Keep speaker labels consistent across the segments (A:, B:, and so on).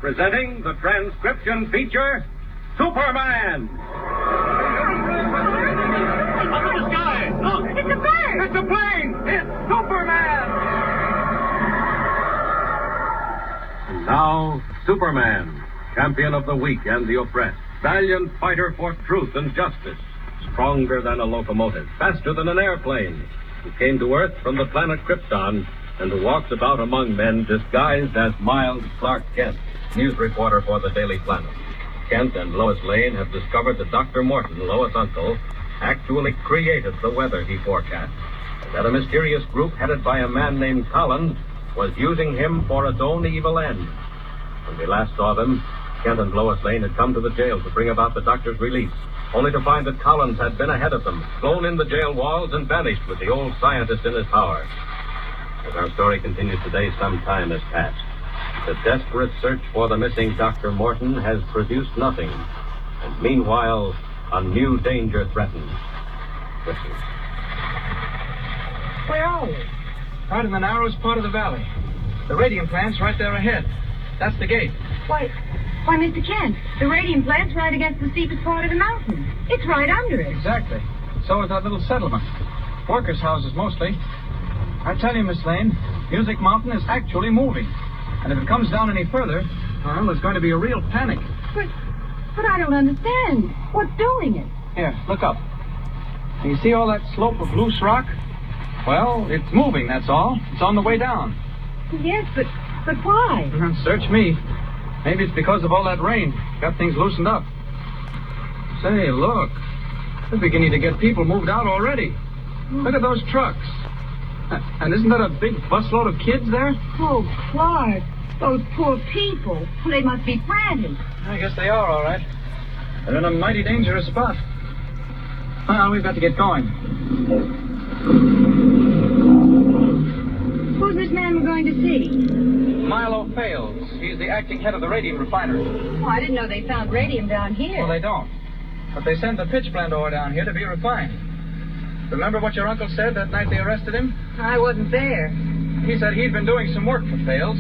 A: presenting the transcription feature, Superman. Up in the sky! Look!
B: It's a bird!
A: It's a plane! It's Superman! And now, Superman, champion of the weak and the oppressed, valiant fighter for truth and justice, stronger than a locomotive, faster than an airplane, who came to Earth from the planet Krypton and who walks about among men disguised as Miles Clark Kent, news reporter for the Daily Planet. Kent and Lois Lane have discovered that Dr. Morton, Lois' uncle, actually created the weather he forecast, and that a mysterious group headed by a man named Collins was using him for its own evil end. When we last saw them, Kent and Lois Lane had come to the jail to bring about the doctor's release, only to find that Collins had been ahead of them, flown in the jail walls, and vanished with the old scientist in his power. As our story continues today, some time has passed. The desperate search for the missing Dr. Morton has produced nothing. And meanwhile, a new danger threatens. Listen.
C: Where are we? Right in the narrowest part of the valley. The radium plant's right there ahead. That's the gate.
B: Why, Mr. Kent, the radium plant's right against the steepest part of the mountain. It's right under it.
C: Exactly. So is that little settlement. Workers' houses, mostly. I tell you, Miss Lane, Music Mountain is actually moving. And if it comes down any further, well, there's going to be a real panic.
B: But I don't understand. What's doing it?
C: Here, look up. Can you see all that slope of loose rock? Well, it's moving, that's all. It's on the way down.
B: Yes, but why?
C: Search me. Maybe it's because of all that rain. Got things loosened up. Say, look. They're beginning to get people moved out already. Look at those trucks. And isn't that a big busload of kids there?
B: Oh, Clark, those poor people. They must be frantic.
C: I guess they are, all right. They're in a mighty dangerous spot. Well, we've got to get going.
B: Who's this man we're going to see?
C: Milo Fales. He's the acting head of the radium refinery.
B: Oh, I didn't know they found radium down here.
C: Well, they don't. But they sent the pitch blende ore down here to be refined. Remember what your uncle said that night they arrested him?
B: I wasn't there.
C: He said he'd been doing some work for Fales,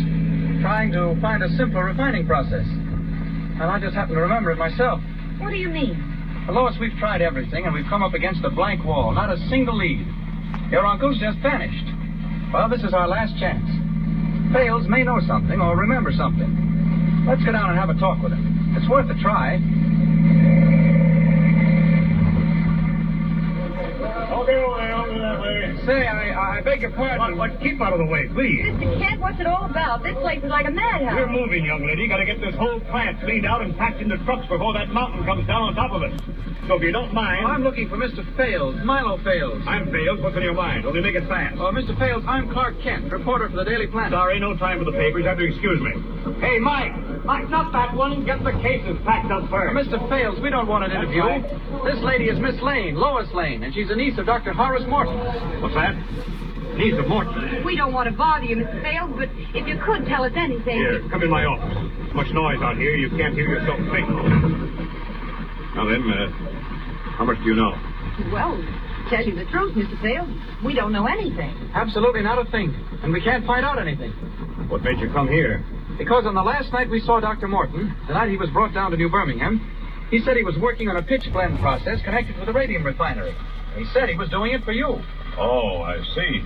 C: trying to find a simpler refining process. And I just happened to remember it myself.
B: What do you mean?
C: Well, Lois, we've tried everything, and we've come up against a blank wall. Not a single lead. Your uncle's just vanished. Well, this is our last chance. Fales may know something or remember something. Let's go down and have a talk with him. It's worth a try.
D: Okay, over that way.
C: Say, I beg your pardon.
D: What? Keep out of the way, please.
B: Mr. Kent, what's it all about? This place is like a madhouse.
D: We're moving, young lady. Got to get this whole plant cleaned out and packed into trucks before that mountain comes down on top of us. So if you don't mind...
C: I'm looking for Mr. Fales, Milo Fales.
D: I'm Fales. What's on your mind? Only make it fast.
C: Mr. Fales, I'm Clark Kent, reporter for the Daily Planet.
D: Sorry, no time for the papers. You have to excuse me. Hey, Mike, not that one. Get the cases packed up first.
C: Mr. Fales, we don't want an interview.
D: Right.
C: This lady is Miss Lane, Lois Lane, and she's a niece of Dr. Horace Morton.
D: What's that? Niece of Morton.
B: We don't want to bother you, Mr. Fales, but if you could tell us anything...
D: Here, come in my office. There's much noise out here. You can't hear yourself think. Now then, how much do you know?
B: Well, to tell you the truth, Mr. Fales, we don't know anything.
C: Absolutely not a thing. And we can't find out anything.
D: What made you come here?
C: Because on the last night we saw Dr. Morton, the night he was brought down to New Birmingham, he said he was working on a pitch blende process connected with a radium refinery. He said he was doing it for you.
D: Oh, I see.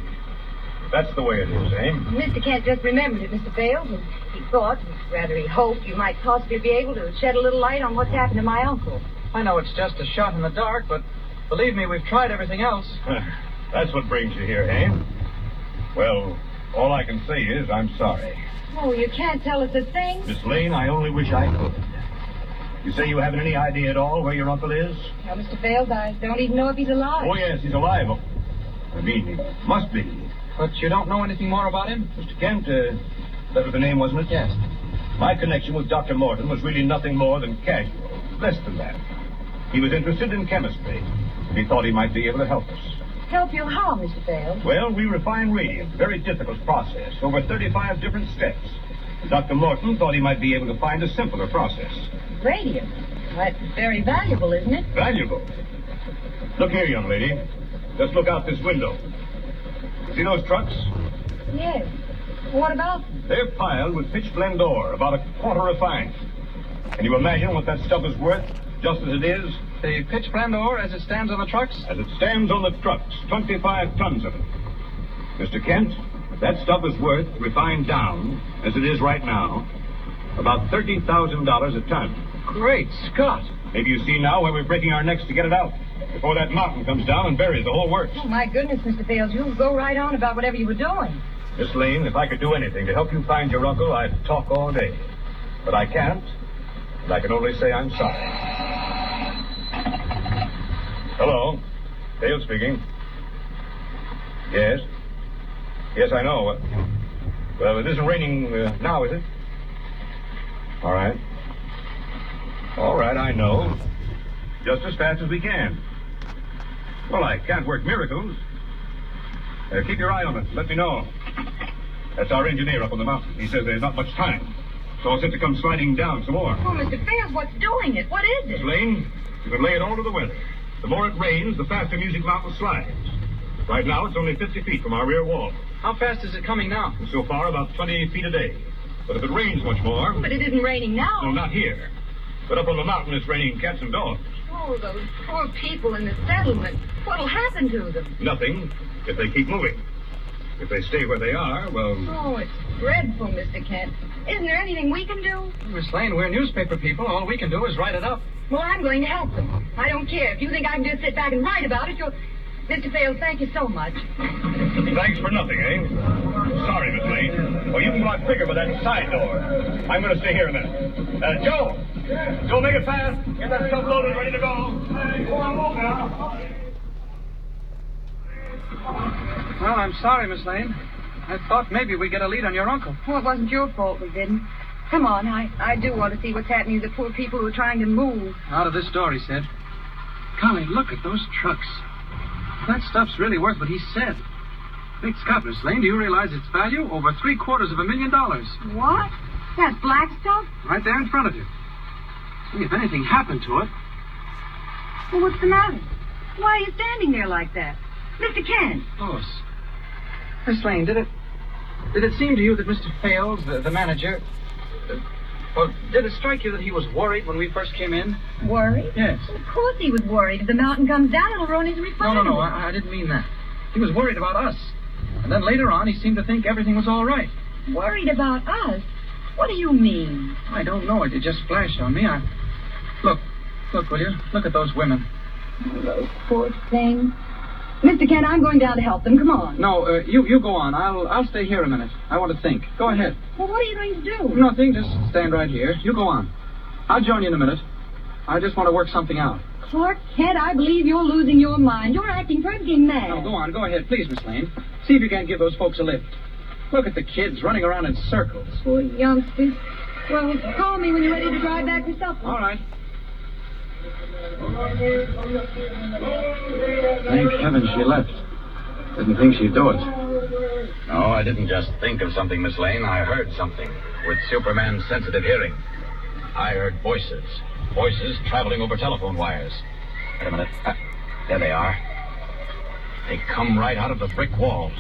D: That's the way it is, eh?
B: Mr. Kent just remembered it, Mr. Fales, and he thought, rather he hoped, you might possibly be able to shed a little light on what's happened to my uncle.
C: I know it's just a shot in the dark, but believe me, we've tried everything else.
D: That's what brings you here, eh? Well, all I can say is I'm sorry.
B: Oh, you can't tell us a thing?
D: Miss Lane, I only wish I could. You say you haven't any idea at all where your uncle is?
B: Well, Mr. Fales, I don't even know if he's alive.
D: Oh, yes, he's alive. I mean, he must be.
C: But you don't know anything more about him?
D: Mr. Kent, that was the name, wasn't it?
C: Yes.
D: My connection with Dr. Morton was really nothing more than casual. Less than that. He was interested in chemistry. He thought he might be able to help us.
B: Help you how, Mr. Fales?
D: Well, we refine radium. Very difficult process. Over 35 different steps. Dr. Morton thought he might be able to find a simpler process.
B: Radium? Well, that's very valuable, isn't it?
D: Valuable? Look here, young lady. Just look out this window. See those trucks?
B: Yes. What about them?
D: They're piled with pitch blende ore, about a quarter refined. Can you imagine what that stuff is worth, just as it is?
C: The pitch blende ore as it stands on the trucks?
D: As it stands on the trucks, 25 tons of it. Mr. Kent, that stuff is worth, refined down, as it is right now, about $30,000 a ton.
C: Great Scott!
D: Maybe you see now why we're breaking our necks to get it out, before that mountain comes down and buries the whole works.
B: Oh, my goodness, Mr. Bales, you go right on about whatever you were doing.
D: Miss Lane, if I could do anything to help you find your uncle, I'd talk all day. But I can't, and I can only say I'm sorry. Hello. Dale speaking. Yes? Yes, I know. Well, it isn't raining now, is it? All right. All right, I know. Just as fast as we can. Well, I can't work miracles. Keep your eye on it. Let me know. That's our engineer up on the mountain. He says there's not much time. So I'll set to come sliding down some more.
B: Oh, Mr. Bales, what's doing it? What is
D: Miss
B: it?
D: Lane, you can lay it all to the weather. The more it rains, the faster Music Mountain slides. Right now, it's only 50 feet from our rear wall.
C: How fast is it coming now?
D: And so far, about 20 feet a day. But if it rains much more...
B: But it isn't raining now.
D: No, not here. But up on the mountain, it's raining cats and dogs.
B: Oh, those poor people in the settlement. What'll happen to them?
D: Nothing, if they keep moving. If they stay where they are, well...
B: Oh, it's dreadful, Mr. Kent. Isn't there anything we can do?
C: Miss Lane, we're newspaper people. All we can do is write it up.
B: Well, I'm going to help them. I don't care. If you think I can just sit back and write about it, you'll... Mr. Bales, thank you so much.
D: Thanks for nothing, eh? Sorry, Miss Lane. Well, you can go out quicker by that side door. I'm going to stay here a minute. Joe! Joe, make it fast. Get that stuff loaded, ready to go. Go on, move now.
C: Well, I'm sorry, Miss Lane. I thought maybe we'd get a lead on your uncle.
B: Well, it wasn't your fault we didn't. Come on, I do want to see what's happening to the poor people who are trying to move.
C: Out of this door, he said. Golly, look at those trucks. That stuff's really worth what he said. Great Scott, Miss Lane, do you realize its value? Over $750,000.
B: What? That black stuff?
C: Right there in front of you. See, if anything happened to it...
B: Well, what's the matter? Why are you standing there like that? Mr. Kent.
C: Lois. Miss Lane, did it seem to you that Mr. Fales, the manager... well, did it strike you that he was worried when we first came in?
B: Worried?
C: Yes.
B: Well, of course he was worried. If the mountain comes down, it'll ruin his refinery.
C: No, I didn't mean that. He was worried about us. And then later on, he seemed to think everything was all right.
B: Worried about us? What do you mean?
C: I don't know. It just flashed on me. Look, will you? Look at those women.
B: Oh, those poor things. Mr. Kent, I'm going down to help them. Come on.
C: No, you go on. I'll stay here a minute. I want to think. Go ahead.
B: Well, what are you going to do?
C: Nothing. Just stand right here. You go on. I'll join you in a minute. I just want to work something out.
B: Clark Kent, I believe you're losing your mind. You're acting perfectly mad.
C: No, go on. Go ahead, please, Miss Lane. See if you can't give those folks a lift. Look at the kids running around in circles.
B: Poor youngsters. Well, call me when you're ready to drive back to supper.
C: All right. Thank heaven she left. Didn't think she'd do it.
E: No, I didn't just think of something, Miss Lane. I heard something with Superman's sensitive hearing. I heard voices. Voices traveling over telephone wires. Wait a minute. There they are. They come right out of the brick wall.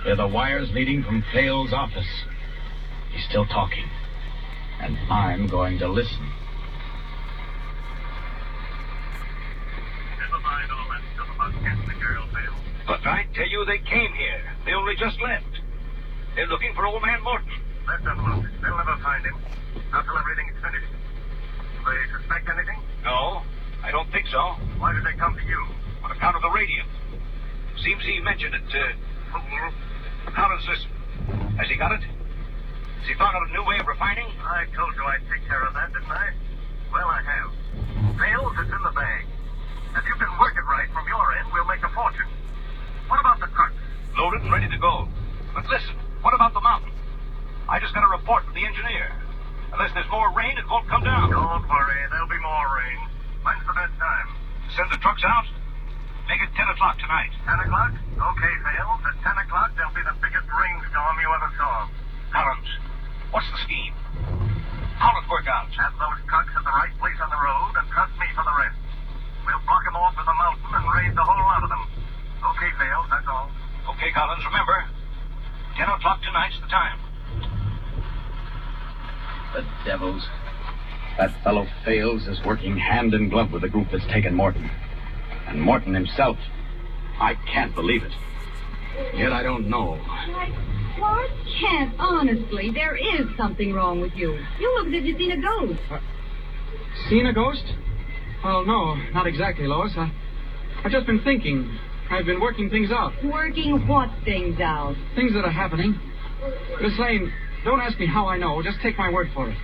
E: They're the wires leading from Fales' office. He's still talking. And I'm going to listen.
F: Never mind all that stuff about getting the girl, Bill.
E: But I tell you, they came here. They only just left. They're looking for old man Morton.
F: Let them look. They'll never find him. Not till everything's finished. Do they suspect anything?
E: No, I don't think so.
F: Why did they come to you?
E: On account of the radio. Seems he mentioned it to...
F: Fool.
E: Collins, listen. Has he got it? Has he found out a new way of refining?
F: I told you I'd take care of that, didn't I? Well, I have. Fales is in the bag. If you can work it right from your end, we'll make a fortune. What about the trucks?
E: Loaded and ready to go. But listen, what about the mountain? I just got a report from the engineer. Unless there's more rain, it won't come down.
F: Don't worry, there'll be more rain. When's the best time?
E: Send the trucks out. Make it 10 o'clock tonight.
F: 10 o'clock? Okay, Fales. At 10 o'clock, there'll be the biggest rainstorm you ever saw.
E: Collins, what's the scheme? How'll it work out?
F: Have those trucks at the right place on the road, and trust me for the rest. We'll block them off with the mountain and raise the whole lot of them. Okay, Fales, that's all.
E: Okay, Collins, remember, 10 o'clock tonight's the
F: time.
E: The devils. That fellow Fales is working hand in glove with the group that's taken Morton. And Morton himself. I can't believe it. Yet I don't know.
B: Clark Kent, honestly, there is something wrong with you. You look as if you've seen a ghost.
C: Seen a ghost? Well, no, not exactly, Lois. I've just been thinking. I've been working things out.
B: Working what things out?
C: Things that are happening. Miss Lane, don't ask me how I know. Just take my word for it.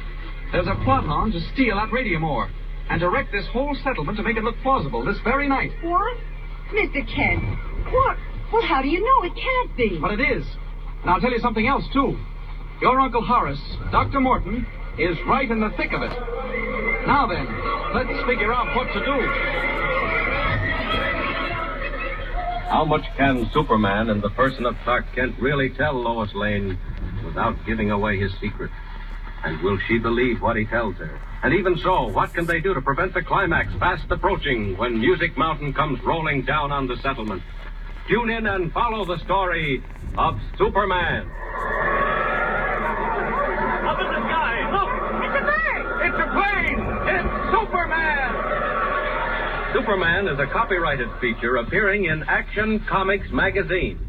C: There's a plot on to steal that radium ore and to wreck this whole settlement to make it look plausible this very night.
B: What? Mr. Kent, what? Well, how do you know? It can't be.
C: But it is. And I'll tell you something else, too. Your Uncle Horace, Dr. Morton, is right in the thick of it. Now then, let's figure out what to do.
A: How much can Superman in the person of Clark Kent really tell Lois Lane without giving away his secret? And will she believe what he tells her? And even so, what can they do to prevent the climax fast approaching when Music Mountain comes rolling down on the settlement? Tune in and follow the story of Superman.
F: Up in the sky! Look!
B: It's a bird!
A: It's a plane! It's Superman! Superman is a copyrighted feature appearing in Action Comics magazine.